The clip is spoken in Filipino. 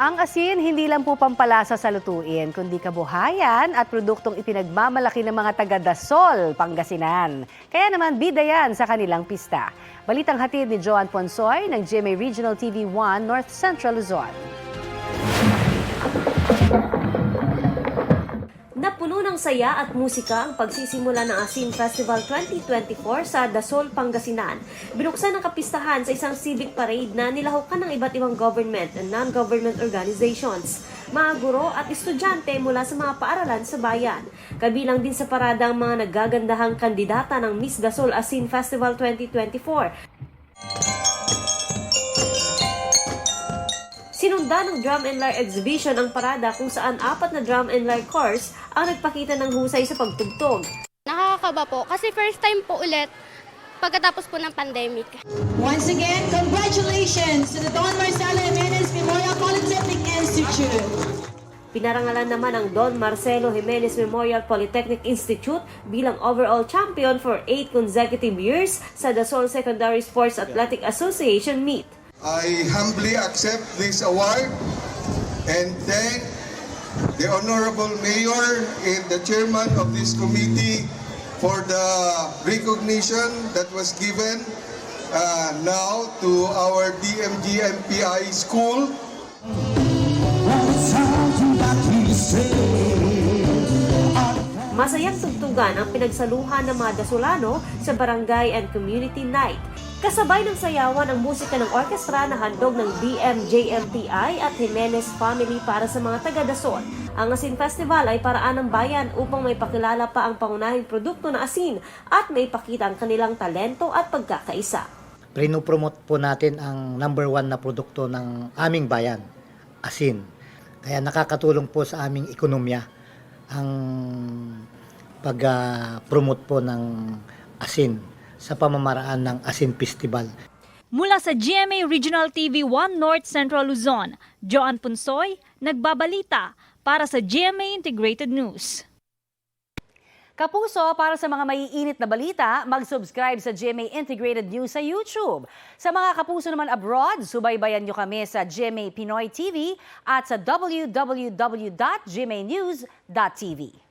Ang asin hindi lang po pampalasa sa lutuin, kundi kabuhayan at produktong ipinagmamalaki ng mga taga Dasol, Pangasinan. Kaya naman bida yan sa kanilang pista. Balitang hatid ni Joan Ponsoy ng GMA Regional TV1 North Central Luzon. Napuno ng saya at musika ang pagsisimula ng Asin Festival 2024 sa Dasol, Pangasinan. Binuksan ang kapistahan sa isang civic parade na nilahukan ng iba't ibang government and non-government organizations, mga guro at estudyante mula sa mga paaralan sa bayan. Kabilang din sa parada ang mga naggagandahang kandidata ng Miss Dasol Asin Festival 2024. Sinundan ng Drum and Lyre Exhibition ang parada kung saan 4 na drum and lyre corps ang nagpakita ng husay sa pagtugtog. Nakakaba po kasi first time po ulit pagkatapos po ng pandemic. Once again, congratulations to the Don Marcelo Jimenez Memorial Polytechnic Institute. Pinarangalan naman ang Don Marcelo Jimenez Memorial Polytechnic Institute bilang overall champion for 8 consecutive years sa Dasol Secondary Sports Athletic Association meet. I humbly accept this award and thank the Honorable Mayor and the Chairman of this committee for the recognition that was given now to our DMG MPI school. Masayang tugtugan ang pinagsaluhan ng mga Dasolano sa Barangay and Community Night. Kasabay ng sayawan ang musika ng orkestra na handog ng DMJMPI at Jimenez Family para sa mga taga-Dasol. Ang Asin Festival ay paraan ng bayan upang may pakilala pa ang pangunahing produkto na asin at may pakita ang kanilang talento at pagkakaisa. Pinopromote po natin ang number 1 na produkto ng aming bayan, asin. Kaya nakakatulong po sa aming ekonomiya ang pag-promote po ng asin sa pamamaraan ng Asin Festival. Mula sa GMA Regional TV1 North Central Luzon, Joan Ponsoy, nagbabalita para sa GMA Integrated News. Kapuso, para sa mga maiinit na balita, mag-subscribe sa GMA Integrated News sa YouTube. Sa mga kapuso naman abroad, subaybayan nyo kami sa GMA Pinoy TV at sa www.gmanews.tv.